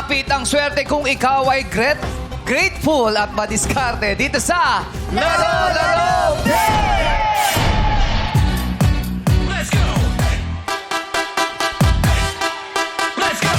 Kapit ang swerte kung ikaw ay grateful at madiskarte dito sa Laro! Let's go! Let's go!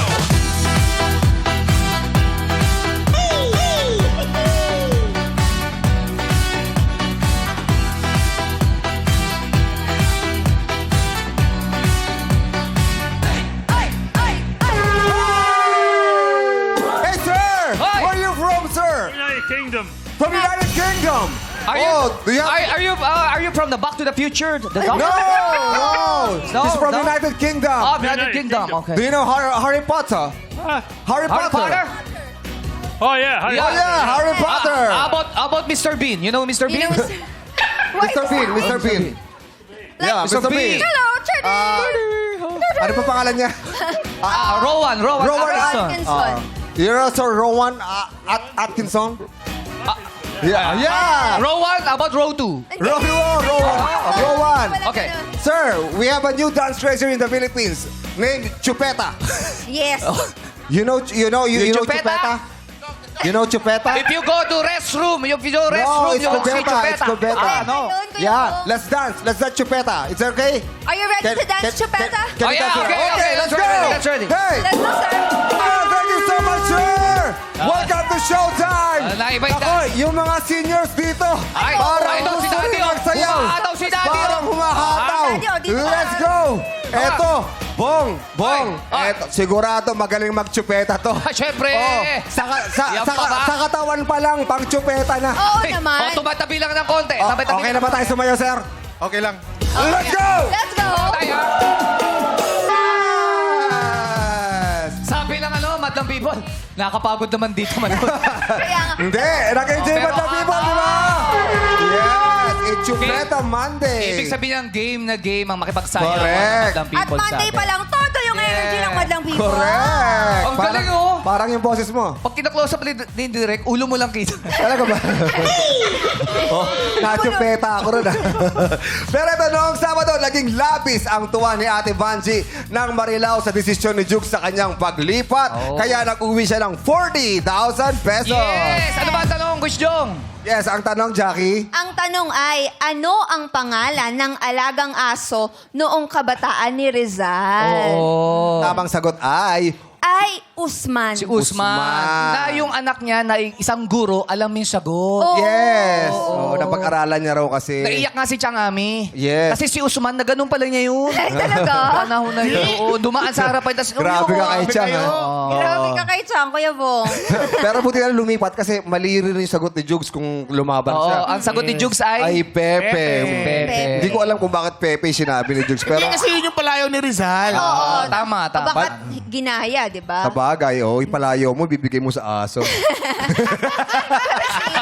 Hey, sir! Hi! Where are you from, sir? United Kingdom. From United Kingdom. Are you, Oh, do you have... are you from the Back to the Future? The No, no. No, He's from no. United Kingdom. Oh, United United Kingdom. Kingdom. Okay. Do you know Harry Potter? Harry Harry Potter? Oh, yeah. Oh, yeah, Harry Potter. How about Mr. Bean? You know Mr. Bean? Mr. Bean, Mr. Bean. Yeah, Mr. Mr. Bean. Bean. Hello, Charlie. Ano pa pangalan niya? Rowan Rowan Atkinson. Atkinson. You're also Rowan Atkinson? Yeah. Rowan, about row 2. Rowan. Okay. Sir, we have a new dance treasure in the Philippines named Chupeta. Yes. You know Chupeta? Chupeta? You know Chupeta? If you go to restroom, if you go No, restroom, it's you will see Chupeta. It's Chupeta. Ah, no. Ayun, Kuya Yeah, Bong. let's dance. Let's dance Chupeta. It's okay? Are you ready to dance, Chupeta? Can Oh, we yeah, dance it? okay, let's that's go. ready, that's ready. Hey! Let's go, sir. Thank you so much, sir! Welcome to Showtime! Naiba-ita. Ako, yung mga seniors dito, Ay, parang ito si gusto Daddy, rin oh. magsayaw. Humahataw si Daddy, Parang oh. humahataw. Daddy, oh, dito Let's ka. go! Eto, Bong, Ay. eto, sigurado magaling magchupeta to. Ah, syempre. Oh, Yan pa ba? sa katawan pa lang, pang chupeta na. Oo Ay, naman. Oh, tumatabi lang ng konti. Oh, Tumatabi okay lang na ba ng tayo konti. sumayo, sir? Okay lang. Let's go! Let's go. Tayo. Yes! Sabi lang Madam People, nakakapagod naman dito manood. Kaya nga. Hindi, nag-enjoy Pero ba na people, di ba? Yes, it's Chupeta Game. Monday. Ibig sabihin ng game na game ang makipagsayaw Correct. Madam At People Monday pa lang, todo yung energy ng madlang people. Correct. Ang galing, oh. Parang yung boses mo. Pag kina-close up ni Direk, ulo mo lang kita. Talaga ba? Oh, nachupeta ako ron. Pero ito, noong Sabado, naging labis ang tuwa ni Ate Vanji nang marilaw sa desisyon ni Jukes sa kanyang paglipat. Oh. Kaya nag-uwi siya ng 40,000 pesos. Yes! Ano ba ang tanong, Coach Jong? Yes, ang tanong, Jackie. Ang tanong ay, ano ang pangalan ng alagang aso noong kabataan ni Rizal? Oh. Tamang sagot ay... Ay, Usman. Si Usman. Usman. Na yung anak niya na isang guro, alam yung sagot. Oo. Yes. Oh, napag-aralan niya raw kasi. Naiyak nga si Changami. Yes. Kasi si Usman, na ganun pala niya yun. Ay, talaga? Panahon na yun. Oo, dumaan sa harapan. Tas, Grabe ka kay Chang, ha? Grabe ka kay Chang, Kuya Bong. Pero buti na lumipat kasi mali rin yung sagot ni Jukes kung lumaban Oo, siya. ang sagot ni Jukes ay... Ay, Pepe. Pepe. Hindi ko alam kung bakit Pepe sinabi ni Jukes. Pero Kasi yun yung palayaw ni Rizal. Oo. Tama, tama. Bakit ginaya, di ba? sa bagay, ipalayo mo, bibigay mo sa aso.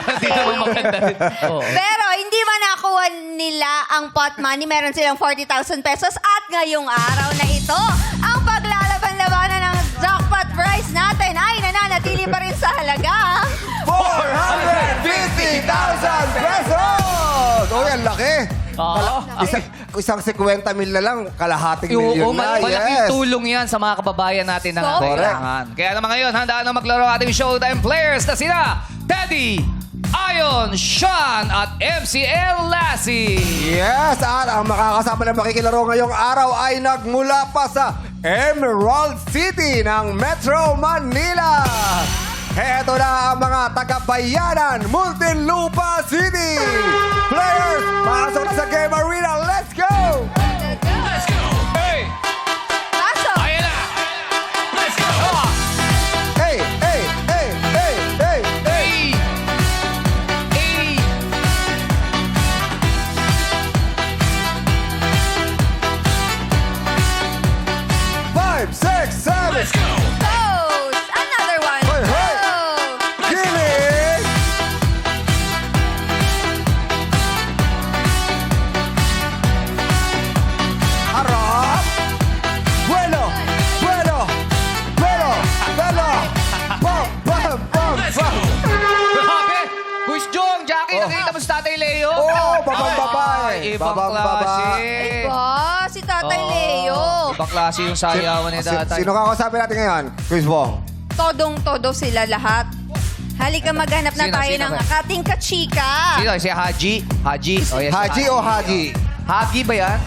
Hindi naman maganda rin. Oo. Pero hindi man nakuha nila ang pot money. Meron silang 40,000 pesos. At ngayong araw na ito, ang paglalaban-labanan ng jackpot prize natin ay nananatili pa rin sa halaga. 450,000 pesos! Oh, yan, laki. Oo. Isang 50 mil na lang, kalahating milyon na. Malaking Yes. tulong yan sa mga kababayan natin na Sobra. nangangailangan. Kaya naman ngayon, handa na maglaro ating Showtime players na sina Teddy, Ayon, Sean at MCL Lassie. Yes, at ang makakasama na makikilaro ngayong araw ay nagmula pa sa Emerald City ng Metro Manila. Heto na ang mga taga-bayanan, Muntinlupa City. Players, pasok na sa Game Arena. Let's go! Let's go! Hey! Pasok! Ayan na! Let's go! Hey, hey, hey, hey, hey, hey. Hey! Hey! 5, 6, 7. Let's go! Goes! Another one! Hoy, hoy! Go! Giling! Harap! Vuelo! Vuelo! Vuelo! Vuelo! Bum! Bum! Bum! Let's go! Bum! Grabe! Coach Jong, Jackie, Oh. nakita mo si Tatay Leo? Oh, babang-babay. Ay, ibang Babang-baba. klase. Iba, si Tatay Oo. Leo. Ibang klase yung sayawan ni Tatay. Sino kakausapin natin ngayon? Chris Wong. todong-todo sila lahat. Halika maghanap na Sino, tayo sino ng ba? ating kachika. Sino? Si Haji? Haji? Oh, yes, Haji o Hagi? Hagi ba yan?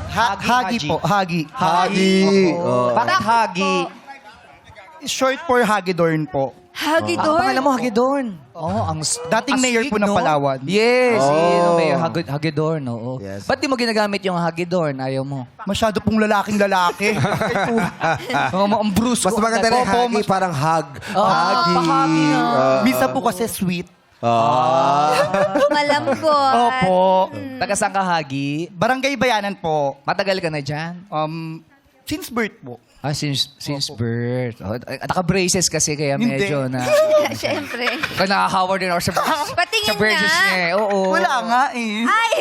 Hagi po, Hagi. Hagi. Oh. Bakit Hagi? Short for Hagidorn po. Hagidorn. Pangalan mo Hagidorn. Oh, ang Dating mayor po ng Palawan. Yes, Oh. Mayor Hagidorn. Oo. Yes. Ba't di mo ginagamit yung Hagidorn? Ayaw mo. Masyado pong lalaking lalaki. Ang brusco. Mas maganda na yung Hagi, parang hug. Hagi. pahagi na. Minsan po kasi sweet. Malambot. Opo. Taga saan ka, Hagi? Barangay Bayanan po. Matagal ka na dyan? Since birth po. Ah, since birth. Oh, naka-braces kasi kaya Hindi. medyo na... Siyempre. Kaya nakaka-Howard din ako sa, Patingin sa braces nga. niya eh. Oo. Wala nga eh. Ay!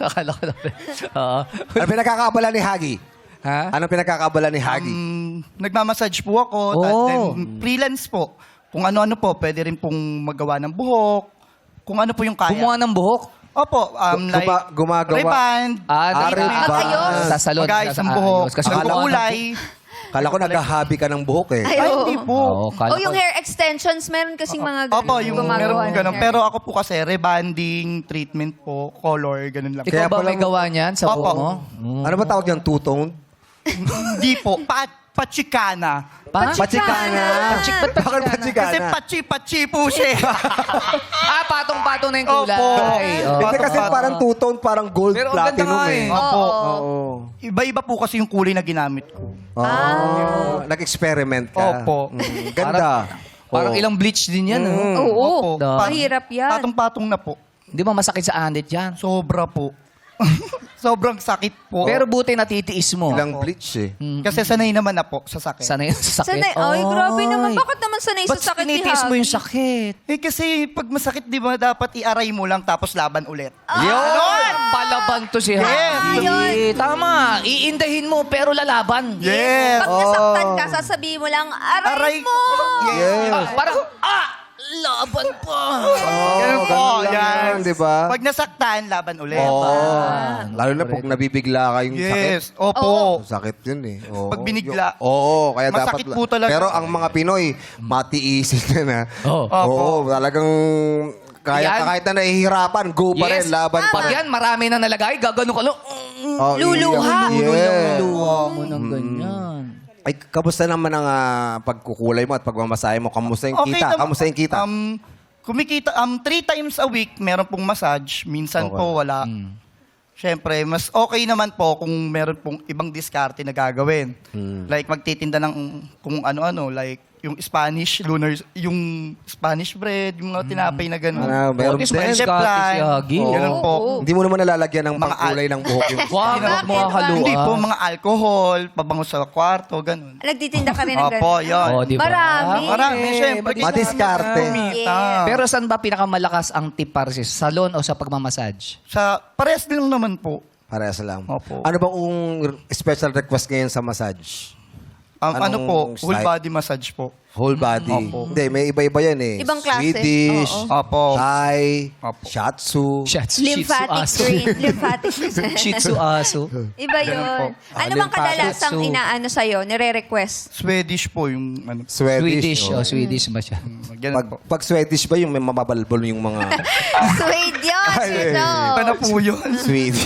Akala ko na. Oo. Ano pinagkakaabala ni Hagi? Ha? Anong pinagkakaabala ni Hagi? Nagmamassage po ako. Oh. At then, freelance po. Kung ano-ano po, pwede rin pong magawa ng buhok. Kung ano po yung kaya. Gumawa ng buhok? Opo, like, Gumagawa. reband, Reband. Sa salon. mag-ayos ng buhok, Kasi Akala ko kulay. Kala ko naghahabi ka ng buhok eh. Ay, Ay, oo. hindi po. Oo, kala O yung ko- hair extensions, meron kasing mga Opo, yung gumagawa meron po ng ganun. hair. Pero ako po kasi, rebanding, treatment po, color, ganun lang. Ikaw Kaya ba may pala- gawa niyan sa buhok Opo. mo? Ano ba tawag yung two-tone? Hindi po, pachikana. Pachikana. Bakit Kasi pachikana? pachi-pachi po siya. Patong-patong na yung kulay. Opo. Oh. Hindi kasi parang two-tone, parang gold Pero ang ganda platinum nga eh. eh. Opo. Oo. Iba-iba po kasi yung kulay na ginamit ko. Nag-experiment ka. Opo. Ganda. Parang Oo. ilang bleach din yan. Oo. Opo. Mahirap yan. Patong-patong na po. Di ba masakit sa andit yan? Sobra po. Sobrang sakit po. Pero buti natitiis mo. Ilang bleach eh. Kasi sanay naman na po sa sakit. Sana yun sa sakit. Sanay, ay, grabe naman. Bakit naman sanay Ba't sa sakit ni tinitiis mo Hagi? yung sakit? Eh kasi pag masakit, di ba dapat i-aray mo lang tapos laban ulit. Yun! Palaban to si Hagi. Yun. Tama. Iindahin mo pero lalaban. Yes! Pag nasaktan ka, sasabihin mo lang, aray, Aray mo! Yes. Parang, laban pa. Ganun po, ganun lang yes. yan, di ba? Pag nasaktan, laban ulit. Oo. Lalo na pag nabibigla ka yung sakit. Yes, opo. Sakit yun eh. Oo. Pag binigla. Oo, kaya Masakit dapat. po talaga. Pero ang mga Pinoy, matiisin na. Oo. Oo, talagang Yan. kahit na nahihirapan, go pa rin, laban pa Pag rin. yan, marami na nalagay, gagano ka lang. Oh, Luluha. Yes. Luha mo ng ganyan. Ay, kamusta naman ang pagkukulay mo at pagmamasahe mo? Kamusta yung kita? naman. Kamusta yung kita? Kumikita, 3 times a week, meron pong massage. Minsan Okay. po wala. Siyempre, mas okay naman po kung meron pong ibang diskarte na gagawin. Like, magtitinda ng kung ano-ano. Like, yung Spanish lunars, yung Spanish bread, yung mga tinapay na gano'n. Meron Otis, din. may Chef Scottish line. Hagi. Ganun po. Hindi mo naman nalalagyan ng Mga pangkulay ng buhok yung... Wag mo haluan. Hindi po, mga alcohol, pabango sa kwarto, gano'n. Nagtitinda ka rin ng Opo, ganun. yun. Oh, di ba? Marami. Marami, syempre. Madiskarte. Kumita. Pero saan ba pinakamalakas ang tip para sa salon o sa pagmamassage? Sa, parehas din lang naman po. Parehas lang. Opo. Ano bang special request ngayon sa massage? Ano Anong po, whole style? body massage po. Whole body. Opo. Hindi, may iba-iba yan eh. Ibang klase. Swedish, Oo. Opo. Thai, Opo. Shiatsu. Lymphatic drain. Lymphatic Shih Tzu aso. Iba Ganun po. yun. Ano bang kadalasang Lymphatic. inaano sa'yo, nire-request? Swedish po yung ano. Swedish. oh. Oh, Swedish ba siya? Ganun po. Pag Swedish ba yung may mababalbol yung mga Sweet yun, you know. Iba na po yun. Swedish?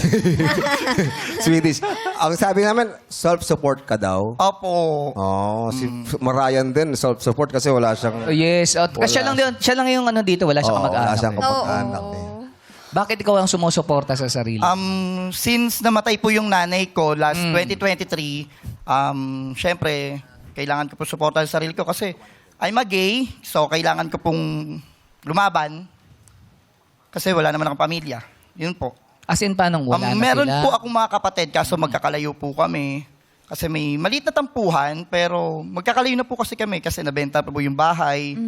Swedish. Ang sabi namin, self-support ka daw. Opo. Oh, si Marian din, self-support kasi wala siyang... Yes. At Wala. siya lang yung ano dito, wala siyang Oo, wala kamag-anak. siyang eh. kamag-anak eh. Bakit ikaw ang sumusuporta sa sarili? Since namatay po yung nanay ko last 2023, syempre, kailangan ko po suporta sa sarili ko kasi I'm a gay, so kailangan ko pong lumaban kasi wala naman akong pamilya. Yun po. As in, paano wala na Meron sila? po akong mga kapatid, kaso magkakalayo po kami. Kasi may maliit na tampuhan, pero magkakalayo na po kasi kami kasi nabenta po yung bahay.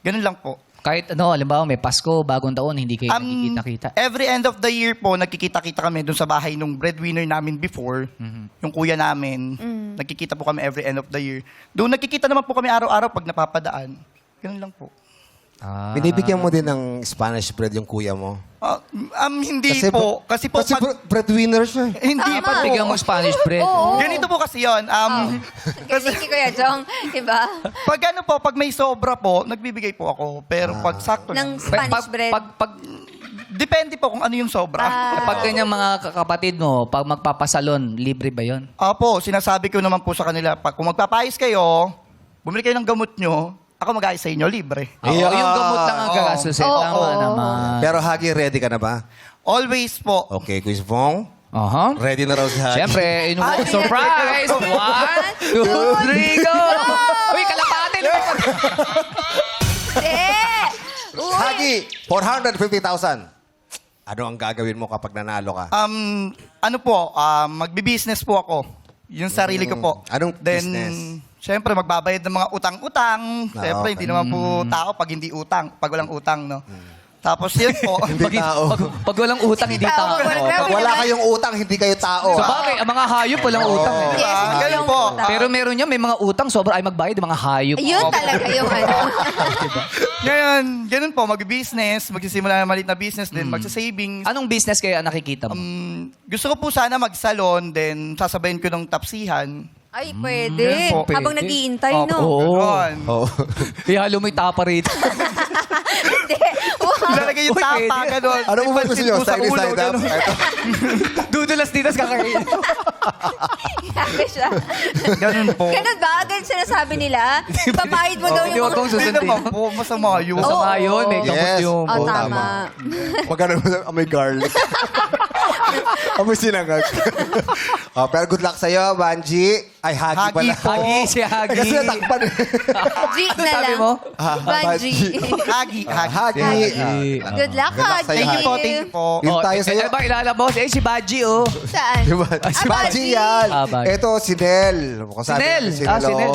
Ganun lang po. Kahit ano, halimbawa may Pasko, bagong taon, hindi kayo nagkikita-kita. Every end of the year po, nagkikita-kita kami dun sa bahay nung breadwinner namin before, yung kuya namin. Nagkikita po kami every end of the year. Doon nagkikita naman po kami araw-araw pag napapadaan. Ganun lang po. Binibigyan mo din ng Spanish bread yung kuya mo. Hindi po. Kasi po, kasi pag, breadwinner siya. hindi Tama. po. Bigyan mo Spanish bread. Oo. Ganito po kasi yun. Kasi si Kuya Jong, diba? Pag ano po, pag may sobra po, nagbibigay po ako. Pero pag sakto Ng lang, Spanish bread. depende po kung ano yung sobra. Pag ganyang mga kapatid mo, pag magpapasalon, libre ba yon? Opo, sinasabi ko naman po sa kanila, pag kung magpapayos kayo, bumili kayo ng gamot nyo, ako mag-ayos sa inyo, libre. Oo, yung gamot lang ang gagastusin. Oo. Tama naman. Pero Hagi, ready ka na ba? Always po. Okay, Quiz Bong. Aha. Ready na raw si Hagi. Siyempre, surprise! 1, 2, 3, go! Uy, kalapate! Hindi! Uy! Hagi, 450,000. Ano ang gagawin mo kapag nanalo ka? Ano po, magbi-business po ako. Yung sarili ko po. Anong Then, business? syempre, magbabayad ng mga utang-utang. Syempre, okay. hindi naman po tao pag hindi utang, pag walang utang, no? Tapos yun po. Hindi tao. Pag walang utang, hindi tao. Pag wala kayong utang, hindi kayo tao. So ah. bagay, ang mga hayop walang utang. Eh. Yes, Ganun yung po. utang. Pero meron niya, may mga utang, sobra ay magbayad ng mga hayop. Yun talaga yung ano. Ngayon, ganun po, mag-business, magsisimula ng maliit na business, then magsa-savings. Anong business kaya nakikita mo? Gusto ko po sana mag-salon, then sasabayin ko ng tapsihan. Ay, pwede. Yan po. Habang Pwede. naghihintay, Opo. no? Oo. Ganon. Oo. Ihalo mo yung tapa rito. Hindi. Wow. Ilalagay yung Uy, tapa, pwede. ganon. Ano mo ba gusto nyo? Pansit po sa Side ulo, side up? ganon. Ito. Dudulas dito sa kakain. Grabe siya. Ganun po. Ganun ba? Ganun sinasabi nila? Papahid mo daw Hindi yung... wag kong Hindi susundin. naman po, masama yun. Masama yun, may gamot Yes. yung... Oh, Oo, tama. Magkano mo amoy garlic. Amoy sinangag. Pero good luck sa'yo, Banji. Ay, Hagi Hagi pala. po. Hagi, si Hagi. Kasi natakpan. G Ano na sabi lang. mo? Banji. Hagi, hagi. Hagi. Good luck, Good luck Hagi. sa'yo, Thank you po, thank you po. Yun tayo sa'yo. Eh, ba ilalabos? Eh, si Baji, oh. Saan? Diba? Ah, Banji yan. Ah, Banji. Ito, si Nel. Kung sabi Nel. natin Ah, si Nel.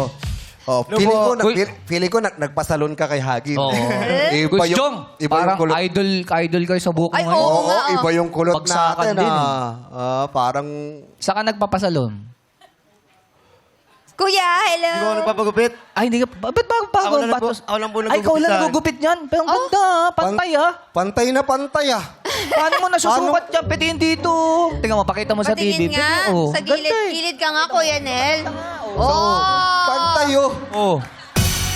Oh, Uy. feeling ko nagpasalon ka kay Hagi. Oo. Iba Gusto yung, Jong, iba yung parang kulot. idol kayo sa buko Ay, ngayon. oo. Oo, nga, oh. iba yung kulot Bagsakan natin. din, Parang... Saan ka nagpapasalon? Kuya, hello. Hindi ko ako nagpapagupit. Ay, hindi ka... Ba't bago Ako lang po- batos? ako lang po Ay, ikaw nagugupit lang sa- nagugupit niyan. Pero ang ganda, pantay ah. Pantay na pantay ah. Paano mo nasusukat yan? Pitiin dito. Tingnan mo, pakita mo sa TV. Patingin nga. Pitiin, oh. Sa Ganda eh. gilid ka nga, Kuya Nel. Oh. Pantay oh. Oh.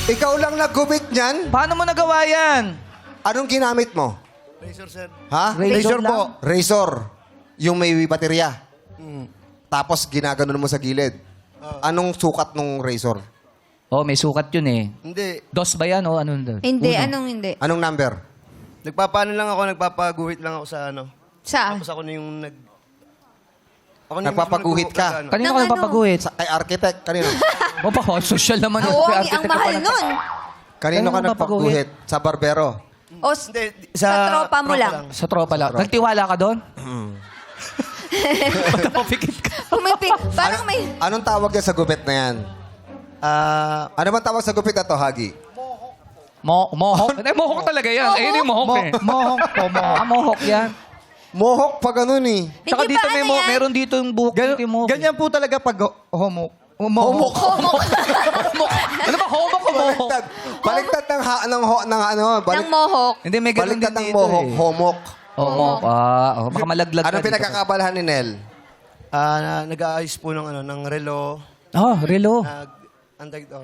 Ikaw lang naggupit niyan? Paano mo nagawa yan? Anong ginamit mo? Razor, sir. Ha? Razor po. lang? Razor. Yung may baterya. Tapos ginaganon mo sa gilid. Anong sukat nung razor? Oh, may sukat yun eh. Hindi. Dos ba yan o ano? Hindi, anong hindi? Anong number? Nagpapaano lang ako, nagpapaguhit lang ako sa ano. Sa? Tapos ako na yung nag... Ako na yung Nagpapaguhit mismo ka? nagbubukas sa ano. Kanino Nang ka ano? nagpapaguhit? Kay architect, kanino? O pa, social naman. Oo, Kay ang architect ka mahal pala. nun. Kanino ka Kanino nagpapaguhit? Sa barbero? O, Hindi, sa tropa mo lang. Sa tropa lang. Nagtiwala ka doon? Napapikit ka. Parang may... Anong tawag yan sa gupit na yan? Ano ba tawag sa gupit na to, Hagi? Mohok? Eh, mohok talaga yan. Ayun yung mohok eh. Mohok po, mohok. Mohok yan. Mohok pa ganun eh. Tsaka Hindi dito ba may ano yan? meron dito yung buhok. dito yung mohok. Ganyan po talaga pag homo. Mohok. Homok. Ano ba? Homok o mohok? Baliktad ng ano, Ng mohok. Hindi, may ganun din baliktad ng dito mohok, eh. homok. Homok. Baka malaglag Anong ka dito. pinagkakabalahan ni Nel? nag-aayos po ng ano, ng relo. Oh, relo. Antay ito.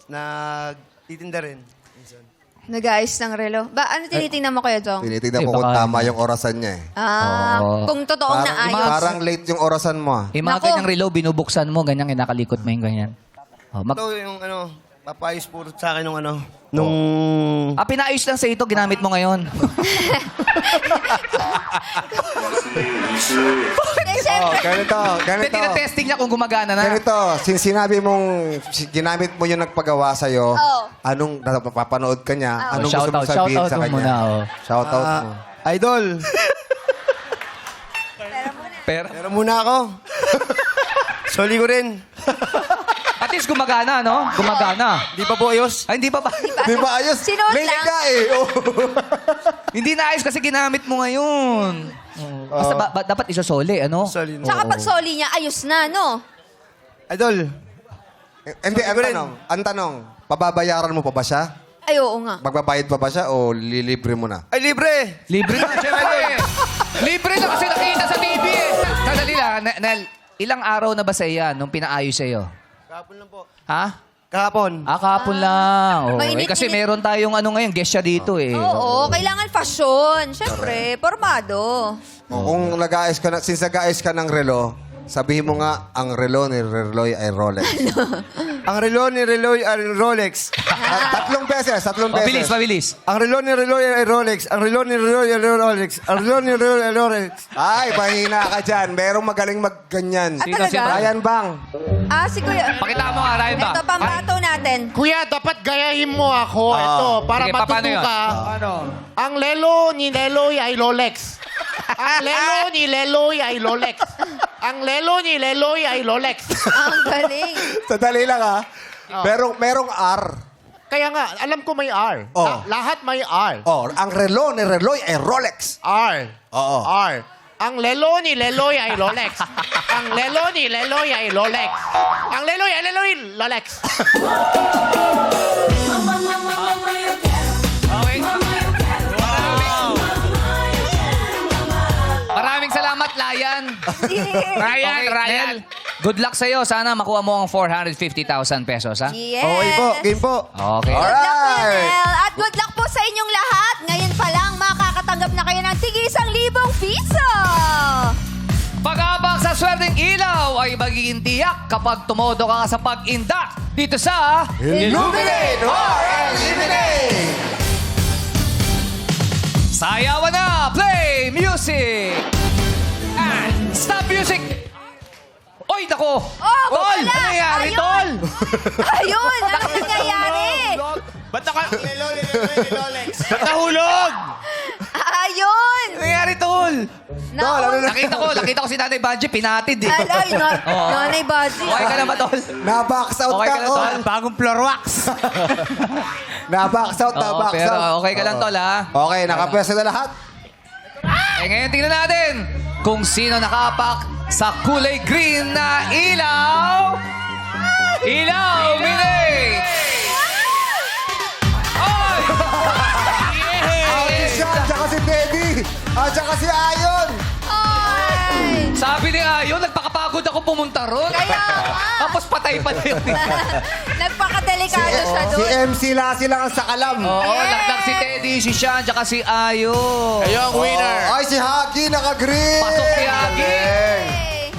Nagtitinda rin. Minsan. Nag-ayos ng relo. Ano tinitingnan mo, Kuya Jong? Tinitignan Eh, ko kung baka- tama yung orasan niya eh. Kung totoong naayos. Parang late yung orasan mo ah. Yung mga Nako. ganyang relo, binubuksan mo, ganyan, kinakalikot mo yung ganyan. Oh, Ito yung ano, papayos po sa akin nung ano, nung... Pinaayos lang sa ito, ginamit mo ngayon. Ganito. Hindi, tinatesting niya kung gumagana na. Ganito, sinabi mong ginamit mo yung nagpagawa sa'yo, Oo. anong napapanood ka niya, anong gusto Shoutout, mong sabihin shoutout sa mo kanya? muna, oh. Shoutout mo. Idol, Pero, meron muna ako. Soli ko rin. at least gumagana, no? Gumagana. Di pa po ayos. Ay, hindi pa ba? Di ba ayos? Sinuot Late lang. ka eh. Oh. Hindi na ayos kasi ginamit mo ngayon. Basta dapat isosole, ano? Soli na. Tsaka pag soli niya, ayos na, no? Idol, Hindi, Sabi ko rin. ang tanong, pababayaran mo pa ba siya? Ay, oo nga. Magbabayad pa ba siya o lilibre mo na? Ay, libre! Libre na, syempre. Libre na kasi nakita sa TV eh. Sandali lang, Nel, ilang araw na ba sa iya nung pinaayos sa'yo? Kahapon lang po. Ha? Kahapon. Kahapon lang. Oh, Mainit-init. kasi meron tayong ngayon, guest siya dito eh. Oo, kailangan fashion. Siyempre, formado. Kung nag-aayos ka na, since nag-aayos ka ng relo, sabihin mo nga, ang relo ni Reloy ay Rolex. Ang relo ni Reloy ay Rolex. Tatlong beses. Mabilis, mabilis. Ang relo ni Reloy ay Rolex. Ang relo ni Reloy ay Rolex. Ang relo ni Reloy ay Rolex. Ay, mahina ka dyan. Merong magaling magganyan. Ah, talaga? Ryan Bang. Si Kuya. Pakita mo nga, Ryan ba? Ito, pambato natin. Kuya, dapat gayahin mo ako. Ito, para Sige, paano matuto yun? ka. Ang lelo ni Leloy ay Rolex. Ang lelo ni Leloy ay Rolex. Ang lelo ni Leloy ay Rolex. Ang galing. Sadali lang ha. Merong R. Kaya nga, alam ko may R. Oh. Lahat may R. Oh, ang relo ni Reloy ay Rolex. R. Oo. R. Ang lelo ni Leloy ay Rolex. Ang lelo ni Leloy ay Rolex. Ang leloy ay Leloy, Rolex. Okay. Maraming salamat, Layan. Yeah. Ryan. Good luck sa'yo. Sana makuha mo ang 450,000 pesos, ha? Yes. Okay po, game po. Okay. Good luck, Kuya Alright. Nel. At good luck po sa inyong lahat. Ngayon pa lang, makakatanggap na kayo ng tig 1,000 piso. Pag-abang sa swerteng ilaw ay magiging tiyak kapag tumodo ka sa pag-indak dito sa Illuminate or Eliminate! Sayawan na! Play music! And stop music! Oy, nako! Oh, Tol! wala. Ano nangyari, Ayun. Tol? Ayun, ano nangyayari? Ba't nahulog? Ayun. Ano nangyari, Tol? Tol, ano na? Nakita ko si Nanay Banji, pinatid eh. Alay, Oo. nanay Baji. Okay ka na ba, Tol? Na-box out Okay ka, ka na, Tol. Tol? Bagong floor wax. Na-box out, Oo, na-box pero out. okay ka lang, Tol, ha? Okay, nakapwesto na lahat. Eh, ngayon tingnan natin kung sino nakapak sa kulay green na ilaw. Illuminate! Oy! Si Sean, tsaka si Teddy, at tsaka si Ayon. Ay. Sabi ni Ayon, nagpakapagod ako pumunta ron. Kaya nga. Tapos patay pa na yun. Nagpakadelikado siya Si doon. MC Lassie lang ang sakalam. Oo, nagtag si Teddy, si Sean, tsaka si Ayon. Ayun, winner. Ay, si Hagi, naka-green. Pasok si Hagi. Galing.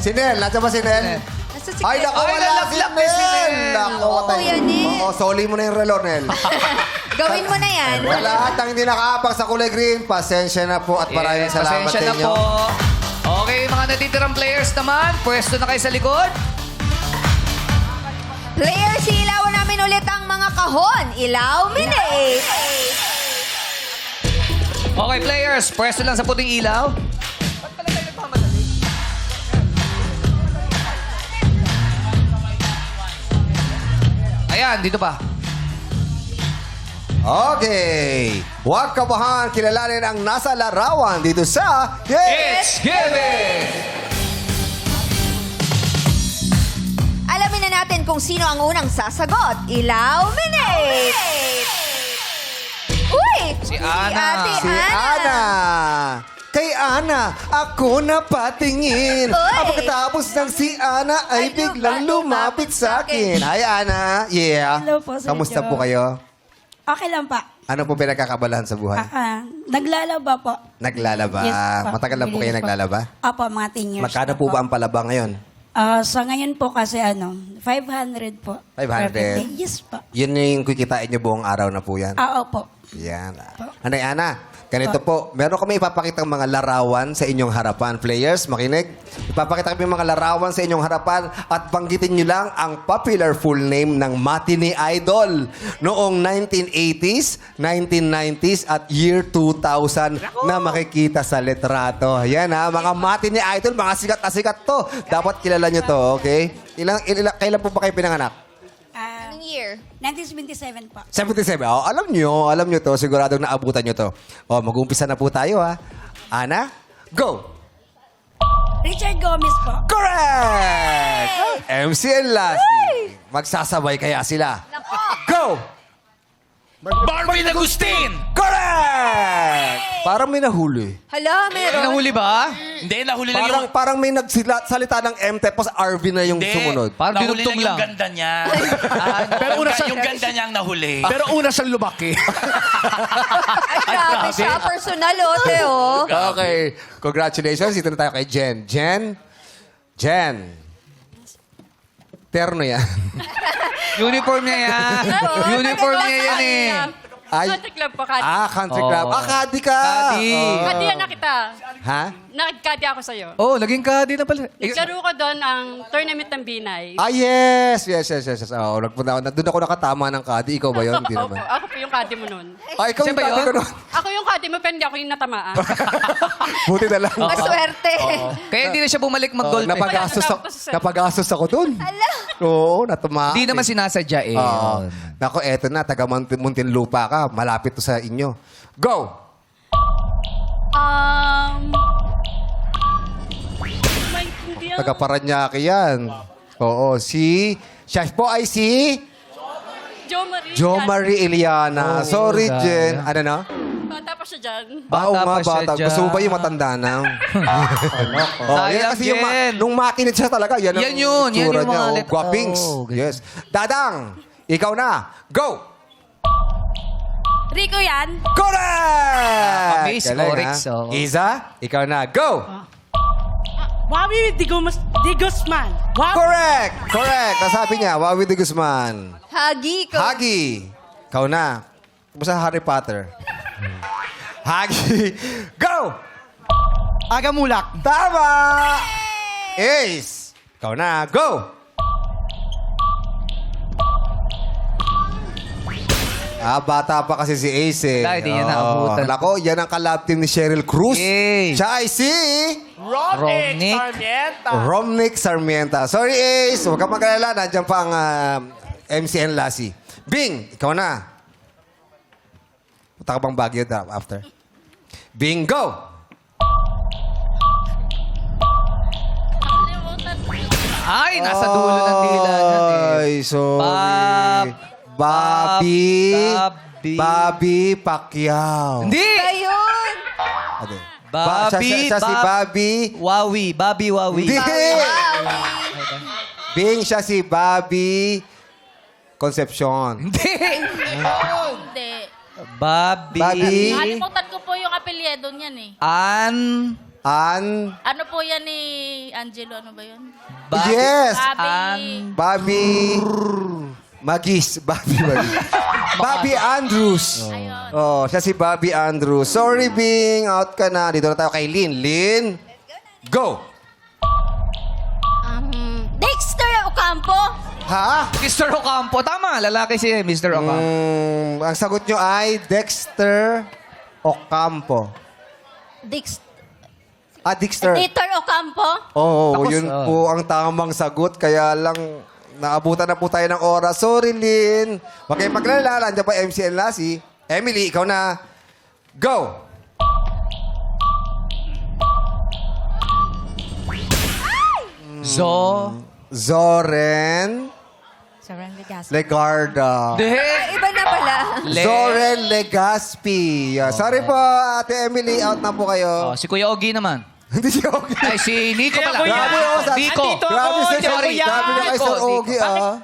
Si Nel, nandiyan ba si Nel? Nasa si Ay, Ted. naku, Ay, wala si nalaglag na si Nel. Nel. Naku, Oo, patay. Kuya Nel. Oo, soli mo na yung relo, Nel. Gawin mo na yan. Sa lahat ng hindi nakaapak sa kulay green, pasensya na po at maraming Yes, salamat pasensya sa na inyo. po. Okay, mga natitirang players naman, pwesto na kayo sa likod. Players, ilawan namin ulit ang mga kahon. Illuminate. Okay, players, pwesto lang sa puting ilaw. Ba't pala tayo nagmamadali? Ayan, dito pa. Okay. Huwag kabahan, kilalanin ang nasa larawan dito sa It's Giving! Alamin na natin kung sino ang unang sasagot. Illuminate. Uy! Si Ana. Ate Si Ana. Kay Ana, ako na patingin. Uy! At pagkatapos ng si Ana ay biglang lumapit sa akin. Hi, Ana. Yeah. Hello po, Sir Kamusta Joe. po kayo? Okay lang pa. Ano po pinagkakabalahan sa buhay? Naglalaba po. Naglalaba. Yes, po. Matagal na po kayo Bilis po. naglalaba? Apo, mga 10 years. Magkano na po ba ang palaba ngayon? Sa ngayon po kasi 500 po. 500? Per day. Yes po. Yun yung kikitain nyo buong araw na po yan. Opo. Yan. Anay Ana, ganito po. Meron kami ipapakitang mga larawan sa inyong harapan. Players, makinig. Ipapakita kami mga larawan sa inyong harapan at banggitin nyo lang ang popular full name ng matinee idol noong 1980s, 1990s at year 2000 na makikita sa litrato. Yan ha, mga matinee idol, mga sikat na sikat to. Dapat kilala nyo to, okay? Kailan po ba kayo pinanganak? Anong year? 1977 po. 77. Oh, alam nyo to. Siguradong naabutan nyo to. Oh, mag-umpisa na po tayo, ha. Ana, go! Richard Gomez po. Correct! MC and Lassie. Magsasabay kaya sila. Nako. Go! Marvin Agustin! Correct! Parang may nahuli. Hala, meron. Nahuli ba? Hindi, nahuli lang yung... Parang may nagsalita ng M, tapos RV na yung Hindi, sumunod. Parang nahuli dinugtong lang yung lang. ganda niya. Pero una siya, Yung ganda niya ang nahuli. pero una siyang lumaki. Ay, grabe siya. Personalote, oh. Okay. Congratulations. Ito na tayo kay Jen. Jen. Terno yan. Uniform niya yan. Uniform niya yan eh. Ay, Country club po, Kadi. country club. Oo. Kadi ka. Kadi. Oo. Kadi na kita. Ha? Nakikadi ako sa'yo. Oh, naging kadi na pala. Naglaro ko doon ang tournament ng Binay. Yes. Oo, doon ako nakatama ng Kadi. Ikaw ba yun? Hindi Opo, naman. ako po yung kadi mo noon. Ay, ikaw Siya yung ba Kadi yun? ko nun. Ako yung kadi mo, pero hindi ako yung natamaan. Buti na lang. Maswerte. Kaya hindi na siya bumalik mag-golf. eh. Napagastos ako dun. Hala. Oo, natuma. Hindi naman sinasadya eh. Oo. Nako, eto na. Taga Muntinlupa ka. Malapit to sa inyo. Go! Hindi Taga Paranaque yan. Oo, siya po ay si Joe Marie. Jo Marie Iliana. Sorry, sayang. Jen. Ano na? Bata pa siya dyan. Bao Bata nga, pa siya bata. dyan. Gusto mo ba yung matanda na? Oh, yan Sayang, kasi yung Jen. nung makinit siya talaga. Yan, ang Yan yun. Yan itsura yung niya. mga Oh, let- guwapings. Oh, ganyan. Yes. Dadang, ikaw na. Go! Rico yan. Correct! Miss Galing, Oryx, ha? oh. Iza, ikaw na. Go! Wawi di Guzman. Correct! Nasabi niya, Wawi de Guzman. Hagi ko. Hagi, ikaw na. Kumusta Harry Potter? Hagi, go! Aga Mulak. Tama! Ace, ikaw na. Go! Bata pa kasi si Ace eh. Wala, hindi niya naabutan. Nako, yan ang kalab team ni Cheryl Cruz. Yay! Siya ay si Romnick. Romnick Sarmienta. Sorry, Ace. Huwag kang mag-alala. Nandiyan pa ang MCN Lassie. Bing, ikaw na. Punta ka bang Baguio after? Bing, go! Ay, nasa dulo ng dila yan eh. Ay, sorry. Bobby Pacquiao. Hindi! Ayun. Ate. Bobby, siya si Bobby. Bobby Wawi. Hindi! Bing, siya si Bobby Concepcion. Hindi! Hindi. Bobby. Nakalimutan ko po yung apelyido niyan eh. An? Ano po yan ni Angelo? Ano ba yun? Yes! Sabi, Bobby Magis. Bobby Andrews. ayun. Oh, siya si Bobby Andrews. Sorry, Bing. Out ka na. Dito na tayo kay Lynn. Lynn, go! Dexter Ocampo. Ha? Mr. Ocampo. Tama, lalaki si Mr. Ocampo. Ang sagot nyo ay Dexter Ocampo. Dexter Dexter. Ocampo. Oo, Tapos, yun po ang tamang sagot. Kaya lang, naabutan na po tayo ng oras. Sorry, Lynn. Huwag kayong maglala. Nandiyan pa MCN Lassie. Emily, ikaw na. Go! Zoren Legarda. Hindi. Iba na pala. Zoren Legaspi. Sorry po, Ate Emily. Out na po kayo. Oh, si Kuya Ogie naman. Hindi siya okay. Ay, si Nico pala. Grabe, oh, sa- Nico. Andito ako, Grabe, sir. sorry. Grabe na kay Sir Nico, Ogie, ah.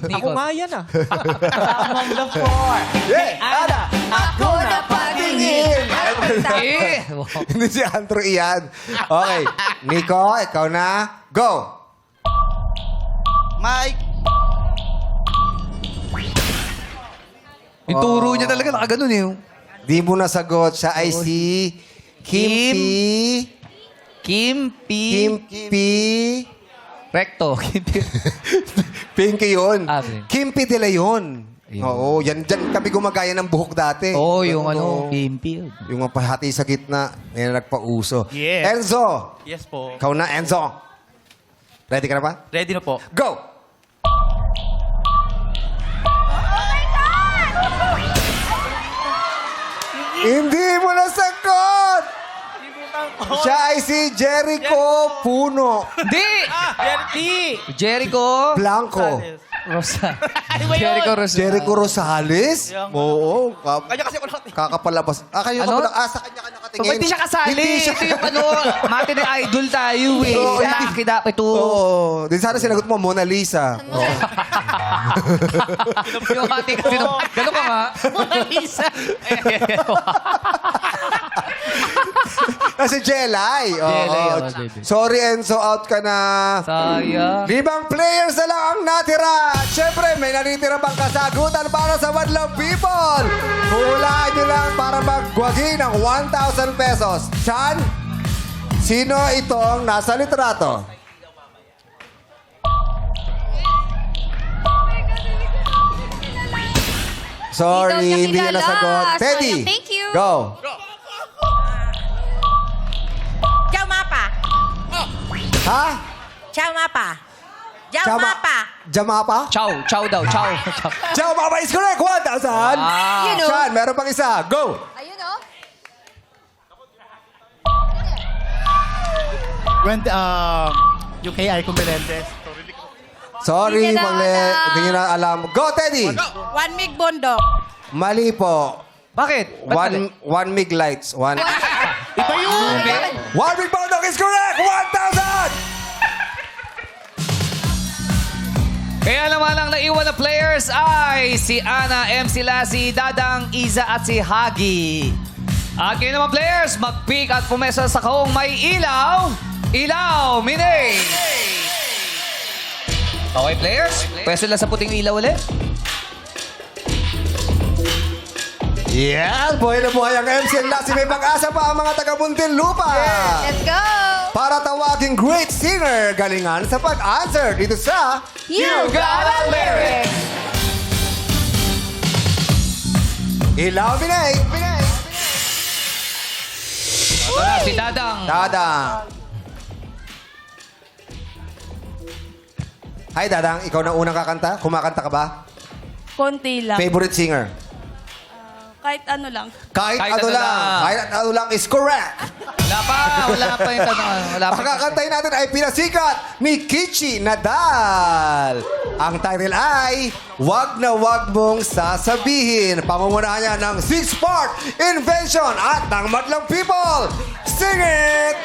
Nico. yan ah. Yeah, Ako na patingin. Eh. Hindi si Andrew iyan. Okay. Nico, ikaw na. Go! Mike. Yung turo niya talaga nakaganon eh. Di mo nasagot. Siya ay si Kimpi. Recto. Pinky yun. Pinky. Kimpi de Leon. Ayun. Oo, yan dyan kami gumagaya ng buhok dati. Oo, yung Oo. Kimpi. Yung mapahati sa gitna. Yan ang nagpauso. Yeah. Enzo. Yes po. Ikaw na, Enzo. Ready ka na ba? Ready na po. Go! Hindi mo nasagot! Siya ay si Jericho Puno Hindi! Jerry! Jericho. Blanco. Rosa. Ano ba yun? Jericho Rosa. Jericho Rosales? Oo. Kanya kasi ako lahat eh. Kakapalabas. Kayo Ano? sa kanya ka nakatingin. Pag di siya kasali. Hindi siya. Ito yung ano, mati ni idol tayo eh. Oo, Laki dapat ito. Oo. Di sana sinagot mo, Mona Lisa. Oo. Yung mati kasi, gano'n ka nga. Mona Lisa. Kasi Jelay. Oo. Jelay, baby. Sorry, Enzo. Out ka na. Sayang. 5 players na lang ang natira. Siyempre, may natitira bang kasagutan para sa Madlang People? Hulaan nyo lang para magwagi ng 1,000 pesos. Chan, sino itong nasa litrato? Sorry, Hindi hindi daw niya niya kilala. nasagot. Teddy, Sayang. Thank you. go. Ciao Mapa. Ha? Ciao Mapa. Ciao Chama- Mapa. Jamapa? Chow daw, chow. Jamapa is correct. 1,000. You know. Chan, meron pang isa. Go. Ayun, oh. Yung kay Aiko Melendez. Sorry, Hindi niya na mali. alam. Hindi niya na alam. Go, Teddy. One Mig Bondo. Mali po. Bakit? Ba't mali? One mig lights. One Hindi. big bundle is correct. 1,000. Kaya naman ang naiwan na players ay si Ana, MC Lassie, Dadang, Iza at si Hagi. At kayo naman players, mag-pick at pumesa sa kaong may ilaw. Ilaw, Minay! Okay players, pwesto lang sa puting ilaw ulit. Yeah, buhay na buhay ang MC Lassie. May pag-asa pa ang mga taga-Muntinlupa. Let's go. Para tawaging great singer, galingan sa pag-answer dito sa You Got a Lyric. Ilaw, Binay. Binay. Ito na, si Dadang. Dadang. Hi, Dadang. Ikaw na unang kakanta? Kumakanta ka ba? Konti lang. Favorite singer? Kahit ano lang. Kahit ano lang. Kahit ano lang is correct. Wala pa yung tanong. Wala pa. Makakantay natin ay pinasikat ni Kichi Nadal. Ang title ay Wag na Wag Mong Sasabihin. Pamumunahan niya ng 6-part invention at ng Madlang People. Sing it!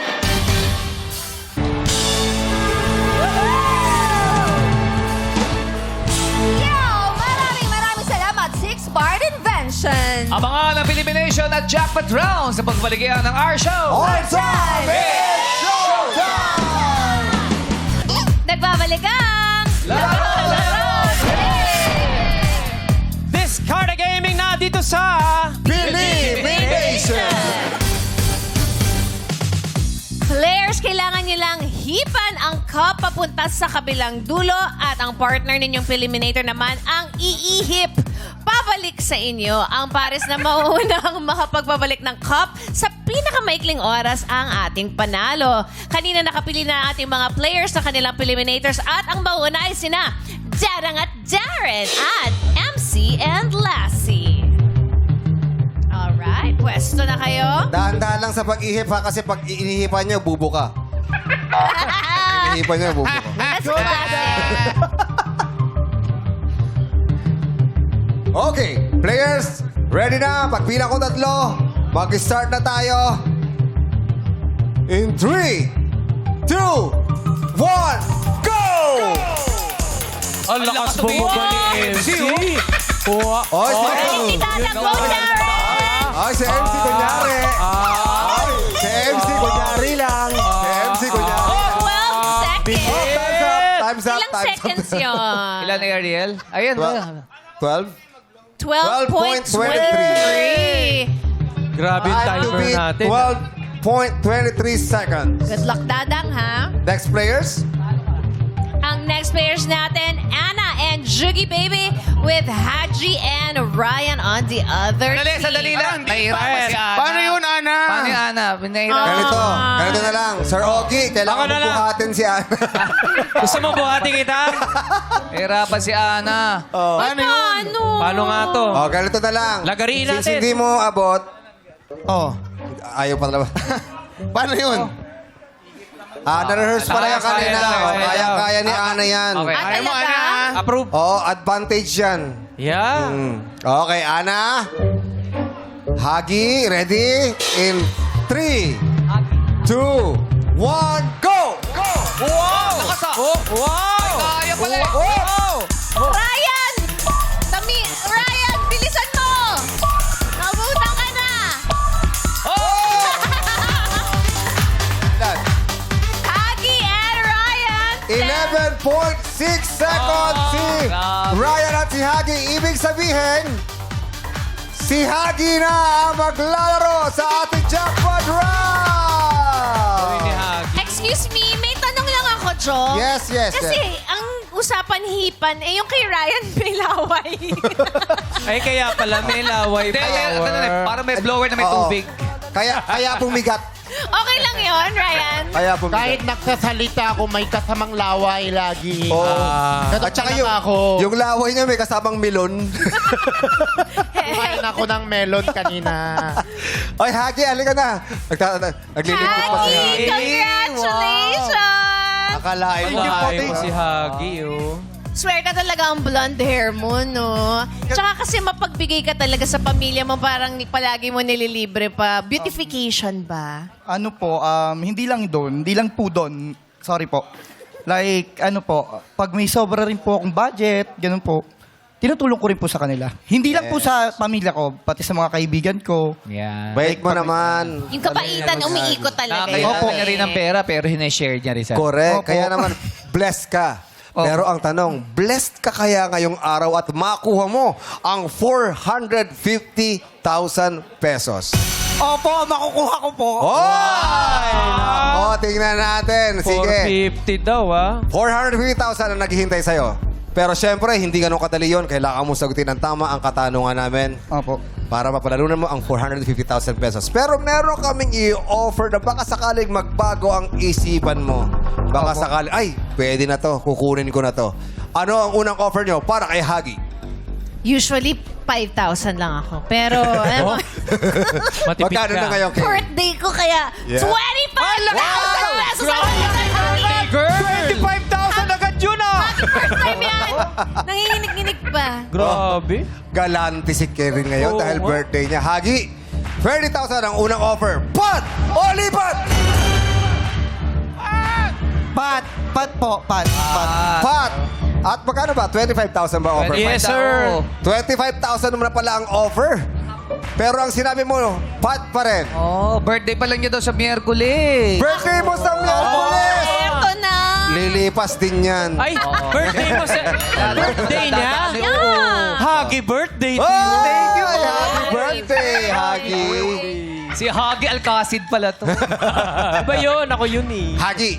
Yo! Maraming salamat. 6-part invention. Abangan ang Elimination at Jackpot Round sa pagbalikian ng our show. On time! It's showtime! Nagbabalik ang... Discard Gaming na dito sa... Elimination! Players, kailangan nyo lang hipan ang cup papunta sa kabilang dulo at ang partner ninyong eliminator naman ang iihip. Pabalik sa inyo ang pares na mauunang makapagbabalik ng cup sa pinakamaikling oras ang ating panalo. Kanina nakapili na ating mga players sa kanilang eliminators at ang mauuna ay sina Darang at Darren at MC and Lassie. Alright, pwesto na kayo. Dahan-dahan lang sa pag-ihip ha, kasi pag inihipan nyo, bubo ka. Inihipan nyo, bubo ka. That's classic. Okay, players, ready na? Pagpila ko 3, mag-start na tayo. In 3, 2, 1, go! Ang lakas bumaba ni MC. Oy, Hey, Dadang, go, Darren! Ay, si MC kunyari. Ay, si MC kunyari lang. Si MC kunyari. 12 seconds. Time's up, Ilang time's up. seconds yun? Ilan na Ariel? Ayan. 12? 12.23. Grabe yung I have to timer beat natin. 12.23 seconds. Good luck, Dadang, ha? Next players? Ang next players natin, Anna and Juggy Baby with Haji and Ryan on the other team. Sandali lang. Nahihirapan si Ana. Paano yun, Ana? Paano yung Ana? Nahihirapan. Ganito na lang. Sir Ogie, kailangan Ako na mo lang. buhatin si Ana. Gusto mo buhati kita? Nahihirapan si Ana. Paano yun? Paano nga to? Oh, ganito na lang. Lagariin Since natin. hindi mo abot, ayaw pa naman. Paano yun? Na-rehearse pa na yan kanina. Kaya ni Ana yan. Okay. Ah, talaga? Approve. Oo, advantage yan. Yeah. Okay, Ana. Hagi, ready? In 3, 2, 1, go! Wow! Nakasa! Wow! Kaya pala eh. Ryan! Ryan, bilisan mo! Nabutan ka na! Hagi and Ryan! 11.6 seconds si grabe. Ryan at si Hagi. Ibig sabihin, si Hagi na ang maglalaro sa ating jackpot round! Excuse me, may tanong lang ako, Jo. Yes. Kasi ang usapan hipan, yung kay Ryan may laway. Ay, kaya pala may laway Hindi, parang may blower na may Oo. tubig. Kaya bumigat. Okay lang yon, Ryan. Kaya bumigat. Kahit nagsasalita ako, may kasamang laway lagi. Oo. Ganun At saka talaga ako. yung laway niya may kasamang milon. Kumain ako ng melon kanina. Oy, Hagi, halika na. Naglilipot pa si Hagi, Hagi. congratulations! Akalain mo, Hagi. Hagi, oh. Swear ka talaga ang blonde hair mo, no? Tsaka kasi mapagbigay ka talaga sa pamilya mo, parang palagi mo nililibre pa. Beautification ba? Ano po, hindi lang po doon. Sorry po. Like, ano po, pag may sobra rin po akong budget, ganun po, tinutulong ko rin po sa kanila. Hindi lang po sa pamilya ko, pati sa mga kaibigan ko. Yan. Bait mo naman. Yung kabaitan, umiikot talaga. Nakakailangan niya rin ng pera pero hinashare niya rin sa... Correct. Opo. Kaya naman, blessed ka. Pero ang tanong, blessed ka kaya ngayong araw at makuha mo ang 450,000 pesos? Opo, makukuha ko po. Oh! Tingnan natin. Sige. 450 daw, ah. 450,000 ang naghihintay sa'yo. Pero syempre, hindi ganun kadali yun. Kailangan mo sagutin ng tama ang katanungan namin Opo. para mapalalunan mo ang 450,000 pesos. Pero meron kaming i-offer na baka sakaling magbago ang isipan mo. Baka sakaling, ay, pwede na to. Kukunin ko na to. Ano ang unang offer nyo para kay Hagi? Usually, 5,000 lang ako. Pero, alam mo, Matipid Magkano na ka. ngayon, King? birthday ko kaya Yeah. 25,000 pesos ang Girl! 25,000 agad yun, ah! First time yan. Nanginginig-nginig pa. Grabe. Galante si Kevin ngayon Oo, dahil nga. birthday niya. Hagi, 30,000 ang unang offer. Pat! O lipat! Pat po. Pat. Pat! At magkano ba? 25,000 ba offer? Yes, sir. 25,000 naman na pala ang offer. Pero ang sinabi mo, Pat pa rin. Oh, birthday pa lang niya daw sa Miyerkules. Birthday mo sa Miyerkules! Eto na. Lilipas din yan. Ay, birthday mo sa... birthday niya? Hagi birthday. Oh, thank you! Happy birthday, Hagi! Si Hagi Alcacid pala to. Iba yun, ako yun eh. Hagi,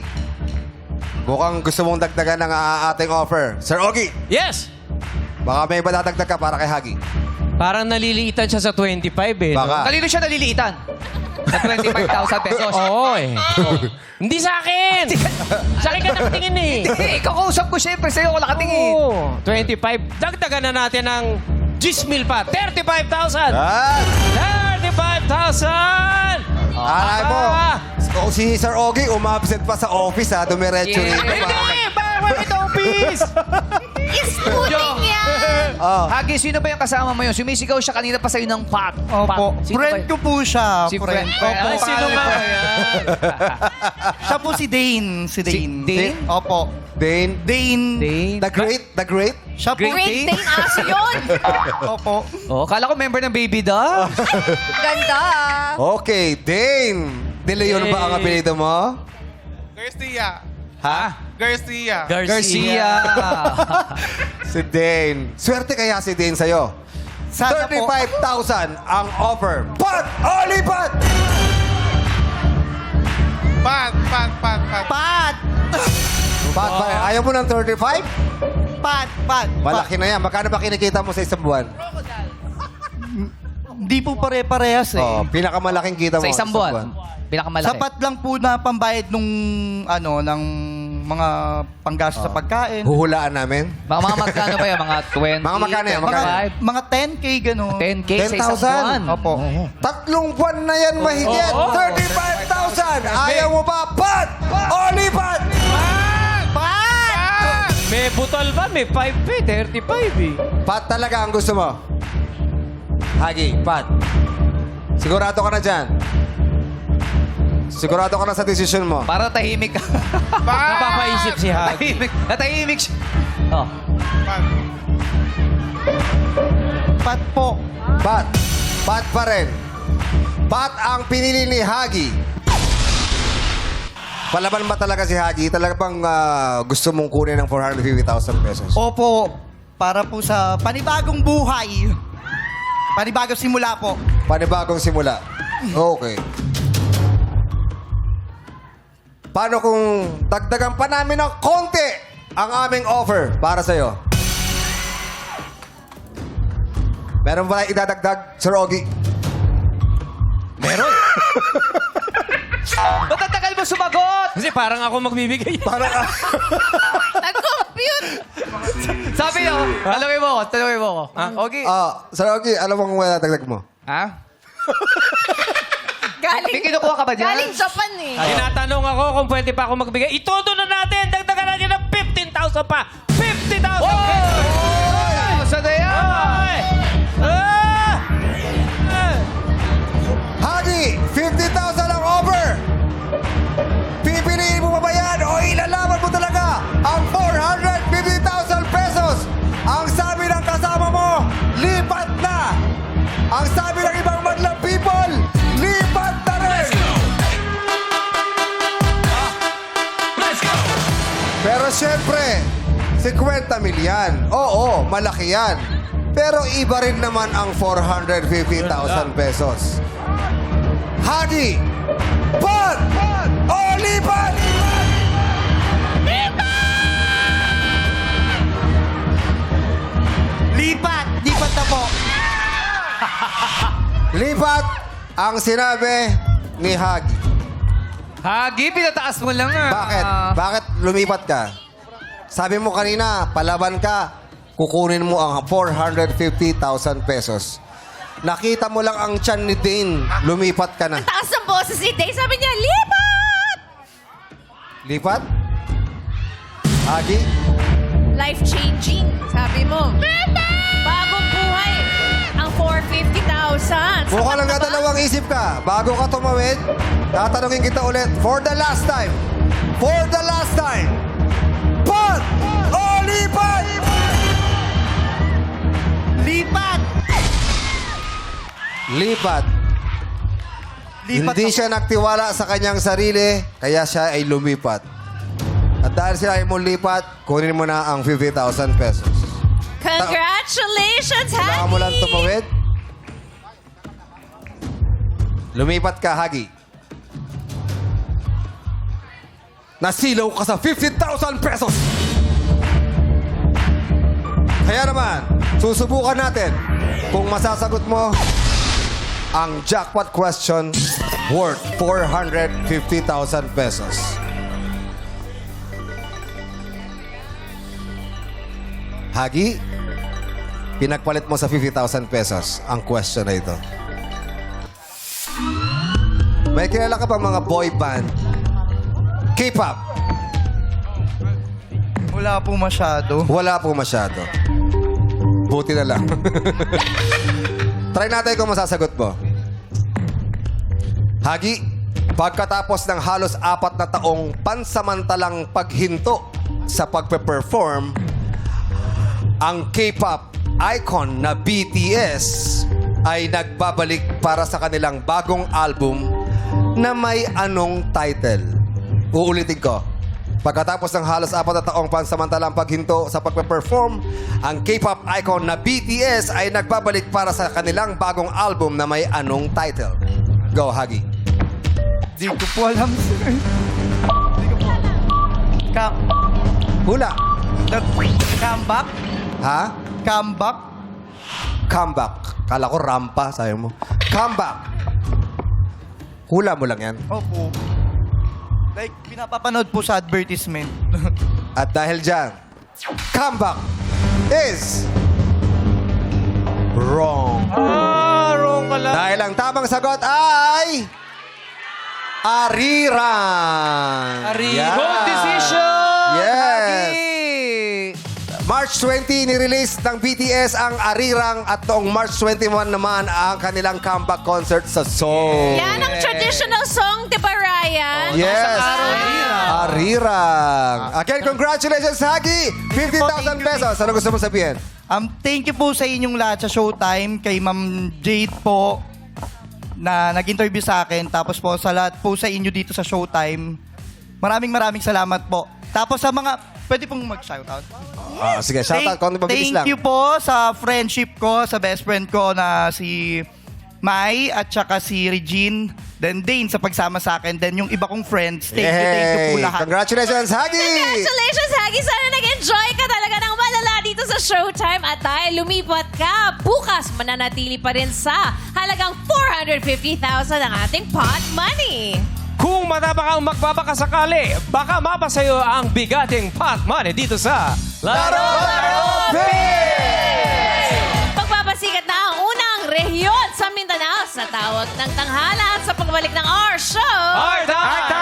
mukhang gusto mong dagdagan ng ating offer. Sir Ogie, Yes! baka may iba dadagdag ka para kay Hagi. Parang naliliitan siya sa 25 eh. no? Baka. Kanino siya naliliitan? Sa 25,000 pesos. Oo eh. Hindi sa akin! Sa akin ka nakatingin eh. Eh, kakausap ko syempre sa'yo ko nakatingin. Oo. 25. Dagdagan na natin ng 10,000 pa. 35,000! Ah! 35,000! Alay mo, si Sir Ogie umabsent pa sa office ha, dumiretso Yeah. rito pa. Hindi! Bawal ito, office! Isputing yan. Oh. Hagi, sino ba yung kasama mo yun? Sumisigaw siya kanina pa sa'yo ng pat. Opo. Sino Friend ba- ko po siya. Si friend. friend. Opo. Ay, Sino nga yan? Siya po si Dane. Si Dane. Dane? Opo. Dane, Dane. the great. Siya po. Great Dane aso yun. Opo. Oh, kala ko member ng Baby Doll. Ganda. Okay, Dane. De Leon ba ang apelido mo? Garcia. Ha? Garcia. Garcia. Si Dane. Swerte kaya si Dane sa'yo. Sana po. 35,000 ang offer. Pat! Oli pat! Pat. Pat! Pat pa rin. Ayaw mo ng 35? Pat! Malaki na yan. Magkano ba kinikita mo sa isang buwan? Hindi po pare-parehas eh. Oh, pinakamalaking kita mo Sa isang buwan. Pinakamalaki. Sapat lang po na pambayad nung, ng mga panggastos sa pagkain. Huhulaan namin. Mga magkano ba yan? Mga 20? Mga magkano yan? Magkano? Mga 10K gano'n. 10K sa isang 10,000? buwan. Opo. 3 buwan na yan mahigit. 35,000. Ayaw mo ba? Pat! O lipat! May butol ba? May 5 35 eh. Pat talaga ang gusto mo. Hagi, Pat. Sigurado ka na dyan. Sigurado ka na sa desisyon mo. Para tahimik ka. Napapaisip si Hagi. Natahimik siya. Oh. Pat po. Pat. Pat pa rin. Pat ang pinili ni Hagi. Palaban ba talaga si Hagi? Talaga bang gusto mong kunin ng 450,000 pesos? Opo, para po sa panibagong buhay. Panibagong simula po. Panibagong simula. Okay. Paano kung dagdagan pa namin ng konti ang aming offer para sa'yo? Meron ba tayong idadagdag, Sir Ogie? Meron. Ba't ang tagal mo sumagot? Kasi parang ako magbibigay. Para Nag-compute! Sabi niyo, tanungin mo ako. Okay. Sir Ogie, alam mo kung idadagdag mo? Ha? Galing, May kinukuha ka ba dyan? galing Japan eh. Tinatanong ako kung pwede pa ako magbigay. Itodo na natin. Dagdagan natin ng 15,000 pa. 50,000 pesos! Saan na yan? Ay! Ah! Hagi, 50,000 ang offer! Pipiliin mo ba ba yan o ilalaban mo talaga ang 450,000 pesos? Ang sabi ng kasama mo, lipat na! Ang sabi ng ibang madlang people, lipat na rin! Pero syempre, 50 milyan. Oo, malaki yan. Pero iba rin naman ang 450,000 pesos. Hagi! Pat! O lipat! Lipat! Lipat na po. Lipat ang sinabi ni Hagi. Hagi, pinataas mo lang ah. Bakit? Bakit lumipat ka? Sabi mo kanina, palaban ka, kukunin mo ang 450,000 pesos. Nakita mo lang ang tiyan ni Dane, lumipat ka na. Taas ng boses ni Day. Sabi niya, lipat! Lipat? Hagi? Life-changing. Sabi mo. Bagong buhay. Ang 450,000. Mukha lang Sapat na ba? dalawang isip ka. Bago ka tumawid, tatanungin kita ulit for the last time. For the last time. Pat! O lipat! Lipat! Lipat. Lipat Hindi na siya nagtiwala sa kanyang sarili, kaya siya ay lumipat. At dahil siya ay mo lipat, kunin mo na ang 50,000 pesos. Congratulations, Kailangan mo lang Hagi! tumawid. Lumipat ka, Hagi. Nasilaw ka sa 50,000 pesos! Kaya naman, susubukan natin kung masasagot mo ang jackpot question worth 450,000 pesos. Hagi, pinagpalit mo sa 50,000 pesos ang question na ito. May kilala ka bang mga boy band? K-pop? Wala po masyado. Wala po masyado. Buti na lang. Try natin kung masasagot mo. Hagi, pagkatapos ng halos 4 na taong pansamantalang paghinto sa pagpe-perform, ang K-pop icon na BTS ay nagbabalik para sa kanilang bagong album na may anong title. Uulitin ko. Pagkatapos ng halos 4 na taong pansamantalang paghinto sa pagpe-perform, ang K-pop icon na BTS ay nagbabalik para sa kanilang bagong album na may anong title. Go, Hagi. Di ko po alam, sir. Di ko po. Hula. Comeback? Ha? Comeback? Comeback. Kala ko rampa, sabi mo. Comeback. Hula mo lang yan. Opo. Like, pinapapanood po sa advertisement. At dahil dyan, comeback is wrong. Wrong ka lang. Dahil ang tamang sagot ay Arirang. Yan. Good decision! Yes. Hagi! March 20, nirelease ng BTS ang Arirang at noong March 21 naman ang kanilang comeback concert sa Seoul. Yan ang traditional song, di ba, Ryan? Yes. Arirang. Again, congratulations, Hagi! 50,000 pesos. Ano gusto mong sabihin? Thank you po sa inyong lahat sa Showtime, kay Ma'am Jade po, na nag-interview sa akin. Tapos po sa lahat po sa inyo dito sa Showtime. Maraming salamat po. Tapos sa mga, pwede pong mag-shoutout. Sige, shoutout. Kung mabilis lang. Thank you po sa friendship ko, sa best friend ko na si Mai at saka si Regine. Then Dane sa pagsama sa akin. Then yung iba kong friends. Thank you po Yay! lahat. Congratulations, Hagi! Congratulations, Hagi! Sana nag-enjoy ka talaga ng malala dito sa Showtime at dahil lumipat ka, bukas mananatili pa rin sa halagang 450,000 ang ating pot money. Kung matapang ang magbabakasakali, baka mapasayo ang bigating pot money dito sa Laro Pagpapasikat na ang unang rehiyon sa Mindanao sa tawag ng tanghala at sa pagbalik ng our show. Our Time!